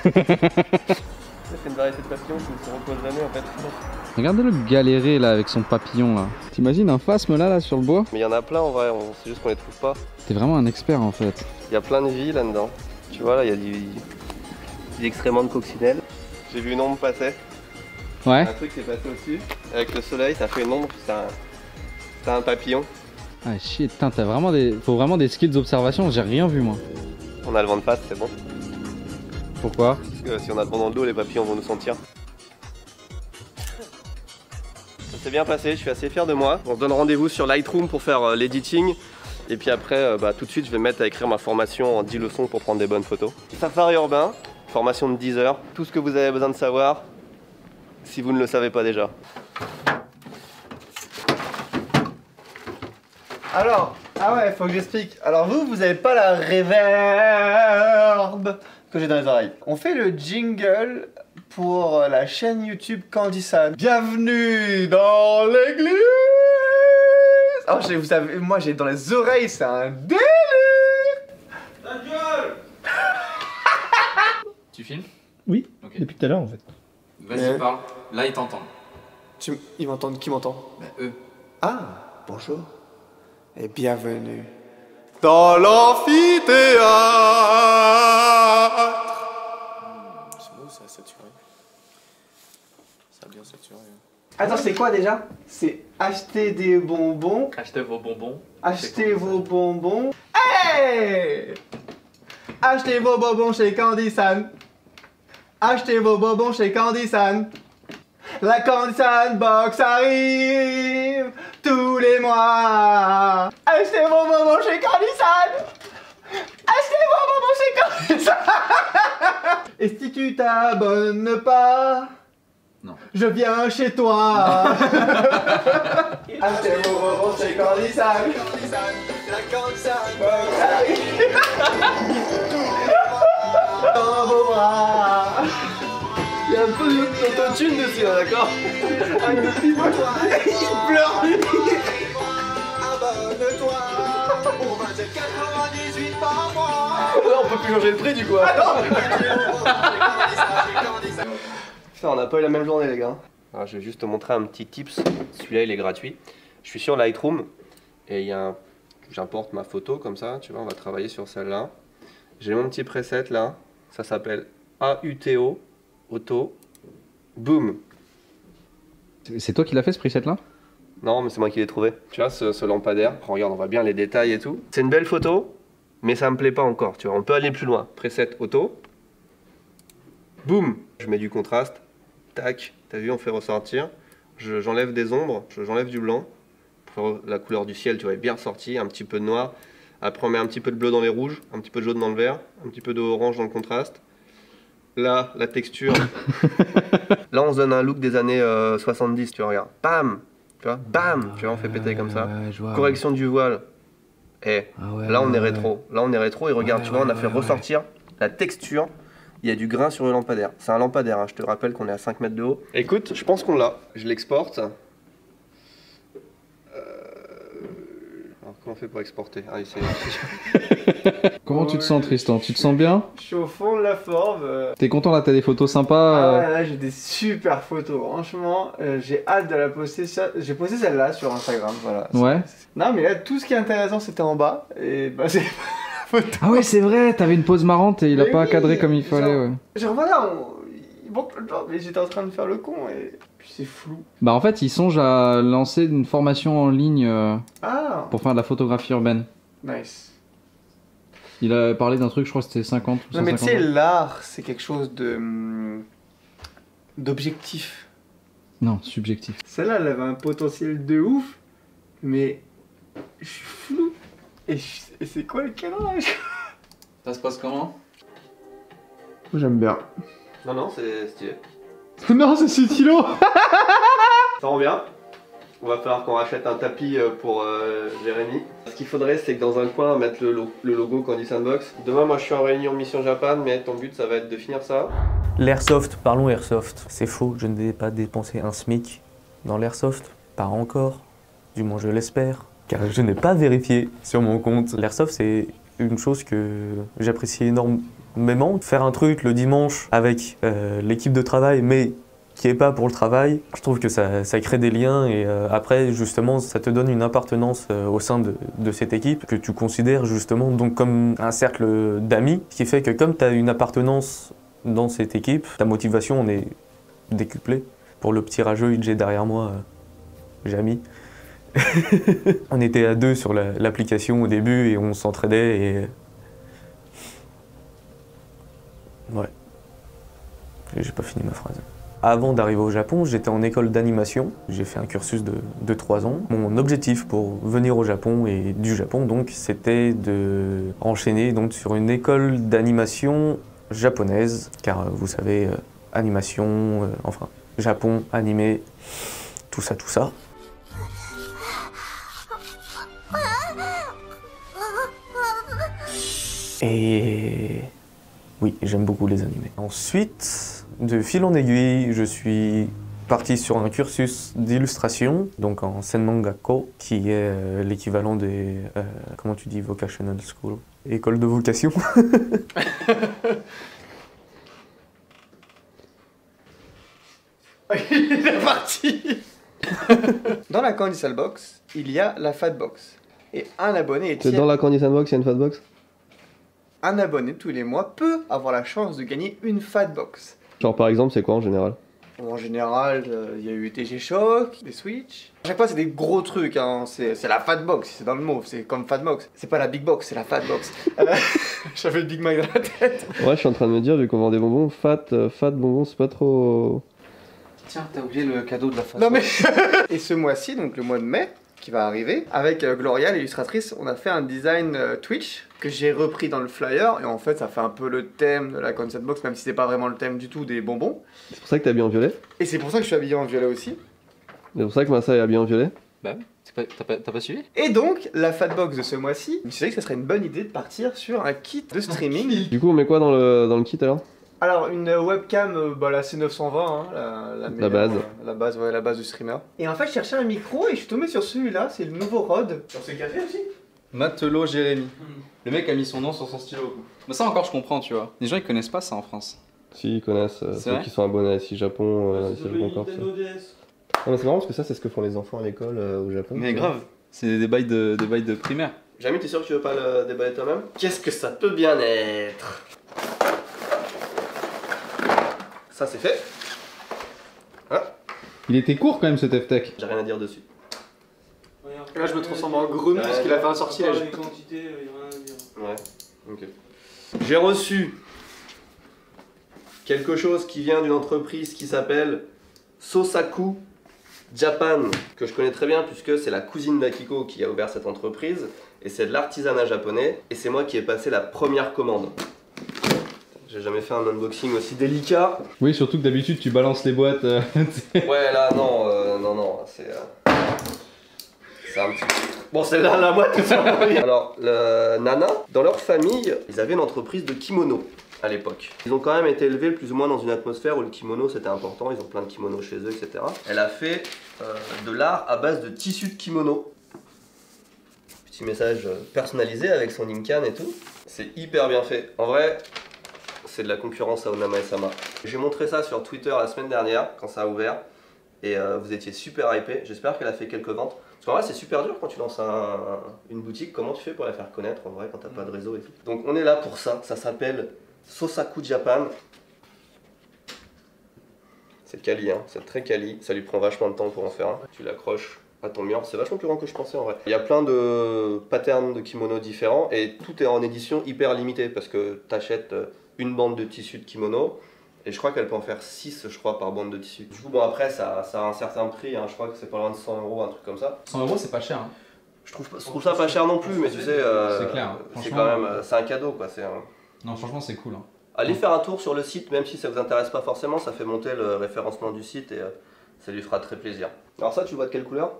C'est une variété de papillons qui ne se repose jamais en fait. Regardez-le galérer là avec son papillon là. T'imagines un phasme là sur le bois? Mais il y en a plein en vrai, c'est juste qu'on les trouve pas. T'es vraiment un expert en fait. Il y a plein de vie là-dedans. Tu vois là, il y a des excréments de coccinelle. J'ai vu une ombre passer. Ouais. Un truc qui est passé au-dessus. Avec le soleil, ça fait une ombre, c'est un papillon. Ah shit, putain, faut vraiment des skills d'observation, j'ai rien vu moi. On a le vent de face, c'est bon. Pourquoi? Parce que si on a le vent dans le dos, les papillons vont nous sentir. Ça s'est bien passé, je suis assez fier de moi. On se donne rendez-vous sur Lightroom pour faire l'editing. Et puis après, tout de suite, je vais me mettre à écrire ma formation en 10 leçons pour prendre des bonnes photos. Safari urbain, formation de 10 heures. Tout ce que vous avez besoin de savoir, si vous ne le savez pas déjà. Alors, ah ouais, faut que j'explique. Alors vous avez pas la reverb que j'ai dans les oreilles. On fait le jingle pour la chaîne YouTube Candysan. Bienvenue dans l'église. Oh, vous savez, moi j'ai dans les oreilles, c'est un délire. Ta gueule. Tu filmes? Oui, okay. Depuis tout à l'heure en fait. Vas-y, parle. Là, ils t'entendent. Ils m'entendent? Qui m'entend? Bah, eux. Ah, bonjour. Et bienvenue dans l'amphithéâtre. C'est beau, ça a saturé. Ça a bien saturé. Attends, c'est quoi déjà? C'est acheter des bonbons. Achetez vos bonbons. Achetez vos bonbons. Hey! Achetez vos bonbons chez Candysan. Achetez vos bonbons chez Candysan. La Candy Sandbox arrive tous les mois. Achetez vos bonbons chez Candysan. Achetez-moi mon chez Candy. Et si tu t'abonnes pas, non, je viens chez toi. Achetez-moi mon chez Candy San. La Candy Sandbox arrive. Dans vos bras. Il y a un peu d'autotune dessus, là, d'accord? Avec le petit bout, il pleure. Abonne-toi. On va dire 98 par mois. Là, on peut plus changer le prix, du coup. Putain, on n'a pas eu la même journée, les gars. Alors, je vais juste te montrer un petit tips. Celui-là, il est gratuit. Je suis sur Lightroom et il y a un... J'importe ma photo comme ça, tu vois, on va travailler sur celle-là. J'ai mon petit preset là, ça s'appelle AUTO, Auto, Boom. C'est toi qui l'as fait ce preset là? Non, mais c'est moi qui l'ai trouvé. Tu vois, ce lampadaire, regarde, on voit bien les détails et tout. C'est une belle photo, mais ça me plaît pas encore, tu vois, on peut aller plus loin. Preset Auto, Boom. Je mets du contraste, tac, t'as vu, on fait ressortir. J'enlève des ombres, j'enlève du blanc. La couleur du ciel, tu vois, est bien ressortie, un petit peu de noir. Après, on met un petit peu de bleu dans les rouges, un petit peu de jaune dans le vert, un petit peu d'orange dans le contraste. Là, la texture. Là, on se donne un look des années 70, tu vois, regarde. Bam! Tu vois, bam! Tu vois, on fait péter comme ça. Correction du voile. Et là, on est rétro. Là, on est rétro et regarde, tu vois, on a fait ressortir la texture. Il y a du grain sur le lampadaire. C'est un lampadaire, hein. Je te rappelle qu'on est à 5 mètres de haut. Écoute, je pense qu'on l'a. Je l'exporte. Alors, comment on fait pour exporter? Ah, Comment tu te sens, Tristan? Tu te sens bien? Je suis au fond de la forme. T'es content là? T'as des photos sympas? Ah, là, j'ai des super photos. Franchement, j'ai hâte de la poster. J'ai posté celle-là sur Instagram. Voilà. Ouais. Non, mais là, tout ce qui est intéressant, c'était en bas. Et bah, c'est la photo. Ah ouais, c'est vrai, t'avais une pose marrante et il a Mais pas oui, cadré comme il fallait. Ouais. Genre, voilà, il manque le genre, mais j'étais en train de faire le con et puis c'est flou. Bah en fait, il songe à lancer une formation en ligne Pour faire de la photographie urbaine. Nice. Il a parlé d'un truc, je crois que c'était 50 ou 150. Non, mais tu sais, l'art, c'est quelque chose de d'objectif. Non, subjectif. Celle-là, elle avait un potentiel de ouf, mais je suis flou. Et c'est quoi le cadrage? Ça se passe comment? J'aime bien. Non, non, c'est stylé. Non, c'est stylo. Ça rend bien. On va falloir qu'on rachète un tapis pour Jérémy. Ce qu'il faudrait, c'est que dans un coin, mettre le logo Candy Sandbox. Demain, moi, je suis en réunion Mission Japan, mais ton but, ça va être de finir ça. L'airsoft, parlons airsoft. C'est faux, je ne vais pas dépenser un SMIC dans l'airsoft. Pas encore, du moins je l'espère, car je n'ai pas vérifié sur mon compte. L'airsoft, c'est une chose que j'apprécie énormément. Faire un truc le dimanche avec l'équipe de travail, mais qui est pas pour le travail, je trouve que ça crée des liens et après justement ça te donne une appartenance au sein de cette équipe que tu considères justement donc comme un cercle d'amis, ce qui fait que comme tu as une appartenance dans cette équipe, ta motivation en est décuplée. Pour le petit rageux, il est derrière moi, Jamy. On était à deux sur l'application au début et on s'entraidait et... Ouais. J'ai pas fini ma phrase. Avant d'arriver au Japon, j'étais en école d'animation. J'ai fait un cursus de 3 ans. Mon objectif pour venir au Japon et du Japon, donc, c'était de enchaîner donc, sur une école d'animation japonaise. Car vous savez, animation, enfin, Japon, animé, tout ça, tout ça. Et oui, j'aime beaucoup les animés. Ensuite, de fil en aiguille, je suis parti sur un cursus d'illustration, donc en Senmangakko, qui est l'équivalent des, comment tu dis, vocational school, école de vocation. Il est parti. Dans la Candy Sandbox, il y a la Fatbox. Et un abonné est... C'est dans la Candy Sandbox, il y a une Fatbox? Un abonné tous les mois peut avoir la chance de gagner une Fatbox. Genre par exemple, c'est quoi en général? En général, il y a eu TG Shock, des Switch. À chaque fois, c'est des gros trucs, hein. C'est la Fatbox, c'est dans le mot, c'est comme Fatbox. C'est pas la Big Box, c'est la Fatbox. J'avais le Big Mac dans la tête. Ouais, je suis en train de me dire, vu qu'on vend des bonbons, fat bonbons, c'est pas trop... Tiens, t'as oublié le cadeau de la Fatbox. Non mais... Et ce mois-ci, donc le mois de mai, qui va arriver. Avec Gloria, l'illustratrice, on a fait un design Twitch que j'ai repris dans le flyer. Et en fait, ça fait un peu le thème de la concept box, même si c'est pas vraiment le thème du tout des bonbons. C'est pour ça que t'es habillé en violet? Et c'est pour ça que je suis habillé en violet aussi. C'est pour ça que Massa est habillé en violet? Bah oui, t'as pas suivi? Et donc, la Fatbox de ce mois-ci, je me suis dit que ça serait une bonne idée de partir sur un kit de streaming. Du coup, on met quoi dans le kit alors? Alors, une webcam, bah, la C920, hein, la base. La base du streamer. Et en fait, je cherchais un micro et je suis tombé sur celui-là, c'est le nouveau Rode. Sur ce café aussi? Matelot Jérémy. Le mec a mis son nom sur son stylo. Mais ça encore, je comprends, tu vois. Les gens ils connaissent pas ça en France. Si, ils connaissent, ceux qui sont abonnés à ici Japon, ici Japon Corp. Non, mais c'est marrant parce que ça, c'est ce que font les enfants à l'école au Japon. Mais grave, c'est des bails de primaire. Jamy, t'es sûr que tu veux pas le déballer toi-même? Qu'est-ce que ça peut bien être? Ça, c'est fait. Voilà. Il était court quand même ce TFTech. J'ai rien à dire dessus. Là, je me transforme en grenouille parce qu'il a fait un sortilège. Ouais, ok. J'ai reçu quelque chose qui vient d'une entreprise qui s'appelle Sosaku Japan, que je connais très bien puisque c'est la cousine d'Akiko qui a ouvert cette entreprise et c'est de l'artisanat japonais et c'est moi qui ai passé la première commande. J'ai jamais fait un unboxing aussi délicat. Oui, surtout que d'habitude tu balances les boîtes. Ouais, là non, non, c'est un petit... Bon, c'est là la boîte. Alors, le Nana, dans leur famille, ils avaient une entreprise de kimono à l'époque. Ils ont quand même été élevés plus ou moins dans une atmosphère où le kimono c'était important, ils ont plein de kimonos chez eux, etc. Elle a fait de l'art à base de tissus de kimono. Petit message personnalisé avec son Inkan et tout. C'est hyper bien fait. En vrai, c'est de la concurrence à Onama et Sama. J'ai montré ça sur Twitter la semaine dernière, quand ça a ouvert. Et vous étiez super hypé. J'espère qu'elle a fait quelques ventes. Parce qu'en vrai, c'est super dur quand tu lances une boutique. Comment tu fais pour la faire connaître en vrai quand t'as pas de réseau et tout. Donc on est là pour ça. Ça s'appelle Sosaku Japan. C'est quali, hein. C'est très quali. Ça lui prend vachement de temps pour en faire un. Tu l'accroches à ton mur. C'est vachement plus grand que je pensais en vrai. Il y a plein de patterns de kimono différents et tout est en édition hyper limitée parce que t'achètes une bande de tissu de kimono. Et je crois qu'elle peut en faire 6, je crois, par bande de tissu. Du coup, bon, après, ça a un certain prix, hein. Je crois que c'est pas loin de 100 €, un truc comme ça. 100 €, c'est pas cher. Hein. Je trouve ça pas cher non plus, mais tu sais, c'est clair. Hein. C'est quand même, c'est un cadeau, quoi. Non, franchement, c'est cool. Hein. Allez faire un tour sur le site, même si ça vous intéresse pas forcément, ça fait monter le référencement du site et ça lui fera très plaisir. Alors ça, tu vois de quelle couleur?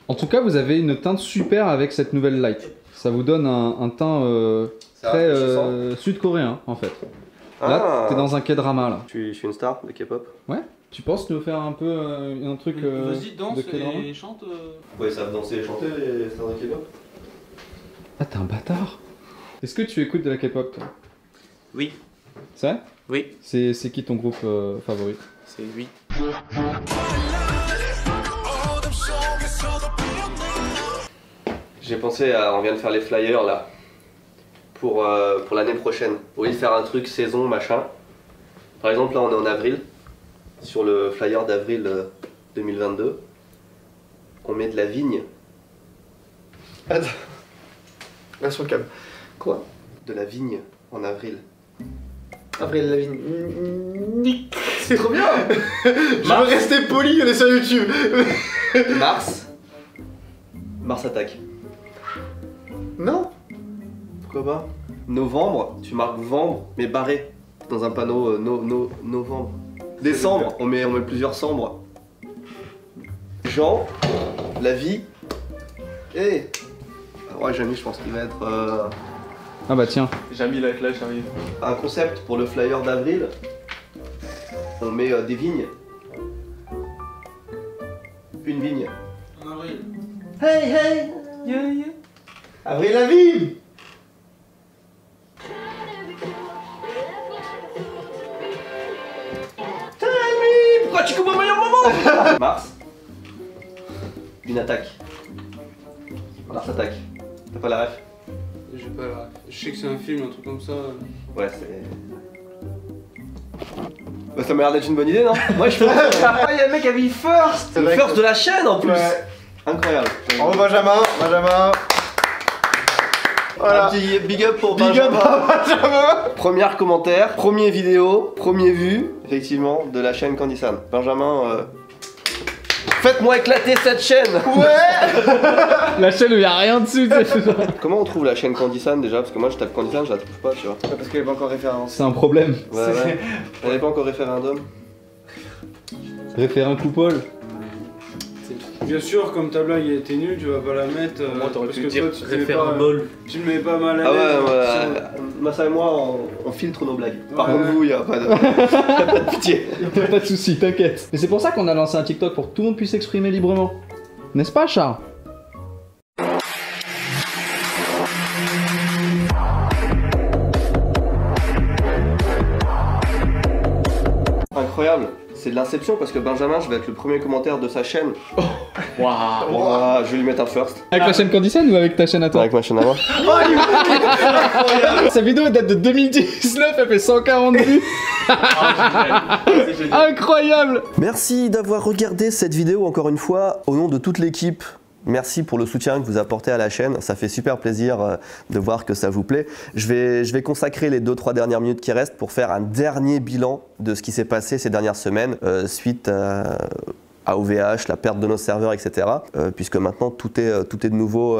En tout cas, vous avez une teinte super avec cette nouvelle light. Ça vous donne un teint très sud-coréen, en fait. Là, t'es dans un K-drama là. Je suis une star de K-pop. Ouais. Tu penses nous faire un peu un truc Vas-y, danse de K-drama et chante. Ouais, ça va danser et chanter les stars de K-pop. Ah, t'es un bâtard. Est-ce que tu écoutes de la K-pop toi? Oui. C'est vrai? Oui. C'est qui ton groupe favori? C'est lui. J'ai pensé à... On vient de faire les flyers là. Pour l'année prochaine. Au lieu de faire un truc saison, machin. Par exemple, là on est en avril. Sur le flyer d'avril 2022. On met de la vigne. Attends. Là sur le câble. Quoi? De la vigne en avril. Avril Lavigne. C'est trop bien. Je veux rester poli, on est sur YouTube. Mars. Mars attaque. Non. Pourquoi pas? Novembre, tu marques vendre, mais barré. Dans un panneau novembre. Décembre, on met plusieurs cendres. Jean, la vie. Et. Ouais, Jamy, je pense qu'il va être. Ah bah tiens. Jamy là, j'arrive. Un concept pour le flyer d'avril. On met des vignes. Une vigne. En avril. Hey hey. Yeah, yeah. Avril Lavigne. Pourquoi tu coupes au meilleur moment? Mars. Une attaque. Mars attaque. T'as pas la ref? J'ai pas la ref. Je sais que c'est un film, un truc comme ça. Ouais, c'est... Bah ça m'a l'air d'être une bonne idée, non? Moi je fais... Ah, y'a le mec qui a mis First. Le first de la chaîne en plus. Ouais. Incroyable. Bravo Benjamin. Voilà. Un petit big up pour Benjamin. Premier commentaire, premier vidéo, premier vue, effectivement, de la chaîne Candy San. Benjamin, Faites-moi éclater cette chaîne. Ouais. La chaîne où il y a rien dessus. Comment on trouve la chaîne Candysan déjà? Parce que moi je tape Candysan, je la trouve pas, tu vois. Parce qu'elle est pas encore référencée. C'est un problème. Ouais. Elle n'est pas encore référendum. Référent coupole. Bien sûr, comme ta blague était nulle, tu vas pas la mettre. Moi, t'aurais parce pu que dire toi, tu me mets pas mal à l'aise. Ah ouais, Massa et moi, on filtre nos blagues. Par contre, vous, y a pas de pitié. Y'a pas de soucis, t'inquiète. Mais c'est pour ça qu'on a lancé un TikTok pour que tout le monde puisse s'exprimer librement. N'est-ce pas, Charles? Incroyable. C'est de l'inception parce que Benjamin, je vais être le premier commentaire de sa chaîne. Waouh. Je vais lui mettre un first. Avec la chaîne Candysan ou avec ta chaîne à toi? Avec ma chaîne à moi. Sa vidéo date de 2019, elle fait 140 vues. Incroyable. Merci d'avoir regardé cette vidéo encore une fois au nom de toute l'équipe. Merci pour le soutien que vous apportez à la chaîne, ça fait super plaisir de voir que ça vous plaît. Je vais consacrer les 2-3 dernières minutes qui restent pour faire un dernier bilan de ce qui s'est passé ces dernières semaines suite à OVH, la perte de nos serveurs, etc. Puisque maintenant tout est de nouveau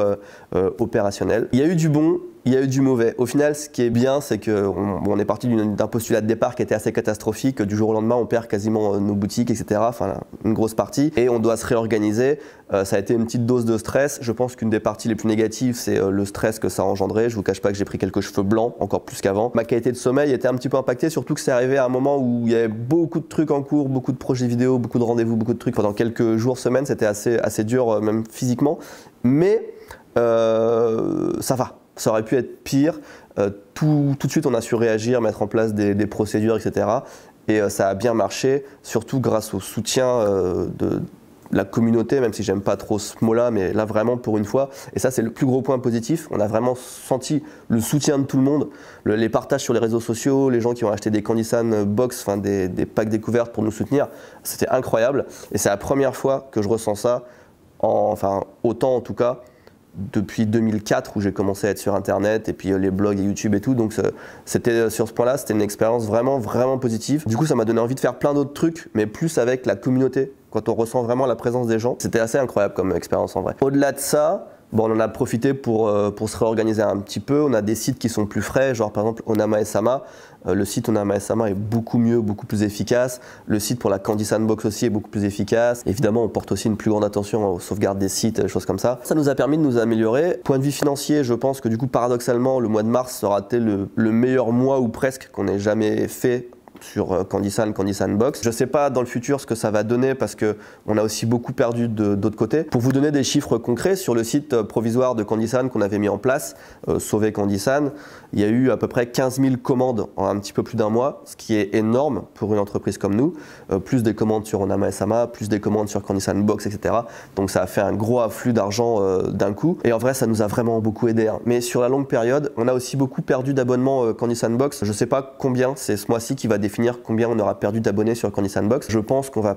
opérationnel. Il y a eu du bon, il y a eu du mauvais. Au final, ce qui est bien, c'est qu'on est parti d'un postulat de départ qui était assez catastrophique. Du jour au lendemain, on perd quasiment nos boutiques, etc. Enfin, une grosse partie. Et on doit se réorganiser. Ça a été une petite dose de stress. Je pense qu'une des parties les plus négatives, c'est le stress que ça a engendré. Je vous cache pas que j'ai pris quelques cheveux blancs, encore plus qu'avant. Ma qualité de sommeil était un petit peu impactée, surtout que c'est arrivé à un moment où il y avait beaucoup de trucs en cours, beaucoup de projets vidéo, beaucoup de rendez-vous, beaucoup de trucs. Pendant quelques jours, semaines, c'était assez dur, même physiquement. Mais ça va. Ça aurait pu être pire. Tout de suite, on a su réagir, mettre en place des procédures, etc. Et ça a bien marché, surtout grâce au soutien de la communauté, même si j'aime pas trop ce mot-là, mais là vraiment pour une fois. Et ça, c'est le plus gros point positif. On a vraiment senti le soutien de tout le monde. Les partages sur les réseaux sociaux, les gens qui ont acheté des Candysan Box, enfin des packs découvertes pour nous soutenir, c'était incroyable. Et c'est la première fois que je ressens ça, enfin autant en tout cas, depuis 2004 où j'ai commencé à être sur internet et puis les blogs et YouTube et tout, donc c'était sur ce point-là, c'était une expérience vraiment positive. Du coup, ça m'a donné envie de faire plein d'autres trucs, mais plus avec la communauté, quand on ressent vraiment la présence des gens. C'était assez incroyable comme expérience en vrai. Au-delà de ça, bon, on en a profité pour se réorganiser un petit peu. On a des sites qui sont plus frais, genre par exemple Onama et Sama. Le site Onama et Sama est beaucoup mieux, beaucoup plus efficace. Le site pour la Candysan Box aussi est beaucoup plus efficace. Évidemment, on porte aussi une plus grande attention aux sauvegardes des sites, des choses comme ça. Ça nous a permis de nous améliorer. Point de vue financier, je pense que du coup, paradoxalement, le mois de mars sera le meilleur mois ou presque qu'on ait jamais fait sur Candysan Box. Je sais pas dans le futur ce que ça va donner parce qu'on a aussi beaucoup perdu d'autre côté. Pour vous donner des chiffres concrets, sur le site provisoire de Candysan qu'on avait mis en place, Sauver Candysan, il y a eu à peu près 15 000 commandes en un petit peu plus d'un mois, ce qui est énorme pour une entreprise comme nous. Plus des commandes sur Onama et Sama, plus des commandes sur Candysan Box, etc. Donc ça a fait un gros afflux d'argent d'un coup. Et en vrai, ça nous a vraiment beaucoup aidé. Hein. Mais sur la longue période, on a aussi beaucoup perdu d'abonnements Candysan Box. Je sais pas combien, c'est ce mois-ci qui va définir combien on aura perdu d'abonnés sur Candysan Box. Je pense qu'on va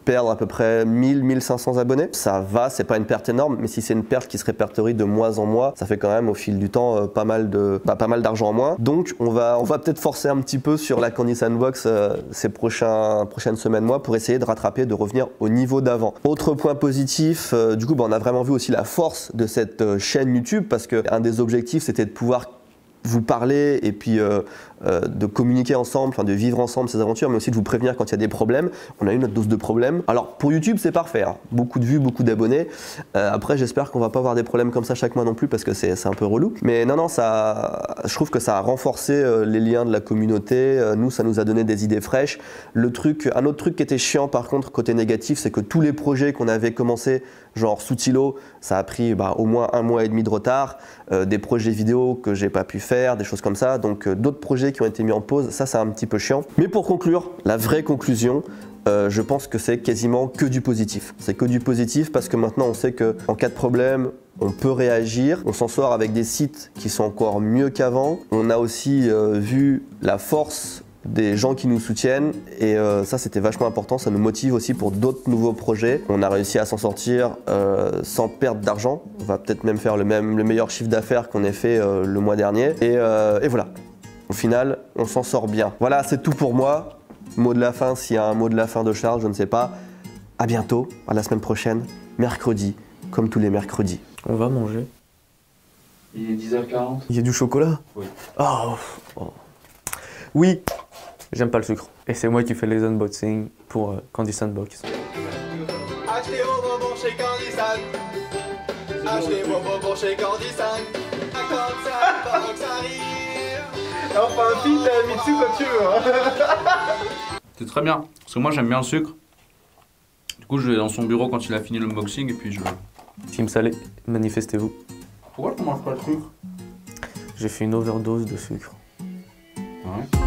perdre à peu près 1000-1500 abonnés. Ça va, c'est pas une perte énorme, mais si c'est une perte qui se répertorie de mois en mois, ça fait quand même au fil du temps pas mal d'argent en moins. Donc on va peut-être forcer un petit peu sur la Candysan Box ces prochaines semaines, mois, pour essayer de rattraper, de revenir au niveau d'avant. Autre point positif, du coup on a vraiment vu aussi la force de cette chaîne YouTube, parce qu'un des objectifs c'était de pouvoir vous parler et puis de communiquer ensemble, enfin de vivre ensemble ces aventures, mais aussi de vous prévenir quand il y a des problèmes. On a eu notre dose de problèmes. Alors pour YouTube c'est parfait, hein. Beaucoup de vues, beaucoup d'abonnés. Après j'espère qu'on va pas avoir des problèmes comme ça chaque mois non plus parce que c'est un peu relou. Mais non, je trouve que ça a renforcé les liens de la communauté. Nous, ça nous a donné des idées fraîches. Un autre truc qui était chiant par contre, côté négatif, c'est que tous les projets qu'on avait commencé, genre sous Tilo, ça a pris au moins 1 mois et demi de retard. Des projets vidéo que j'ai pas pu faire, des choses comme ça. Donc d'autres projets qui ont été mis en pause, ça c'est un petit peu chiant. Mais pour conclure, la vraie conclusion, je pense que c'est quasiment que du positif. C'est que du positif parce que maintenant on sait qu'en cas de problème, on peut réagir. On s'en sort avec des sites qui sont encore mieux qu'avant. On a aussi vu la force des gens qui nous soutiennent et ça c'était vachement important, ça nous motive aussi pour d'autres nouveaux projets. On a réussi à s'en sortir sans perdre d'argent, on va peut-être même faire le meilleur chiffre d'affaires qu'on ait fait le mois dernier et voilà, au final on s'en sort bien. Voilà, c'est tout pour moi. Mot de la fin, s'il y a un mot de la fin de Charles, je ne sais pas. À bientôt, à la semaine prochaine, mercredi, comme tous les mercredis. On va manger. Il est 10h40. Il y a du chocolat? Oui. Oh. Oui, j'aime pas le sucre. Et c'est moi qui fais les unboxings pour Candy Sandbox. Achetez vos bonbons chez Candy Sand. Achetez vos bonbons chez Candy Sand. Candy Sandbox arrive. On fait un feat Mitsu comme tu veux. C'est très bien, parce que moi j'aime bien le sucre. Du coup je vais dans son bureau quand il a fini l'unboxing et puis je... Team Salé, manifestez-vous. Pourquoi tu manges pas de sucre? J'ai fait une overdose de sucre. Ouais.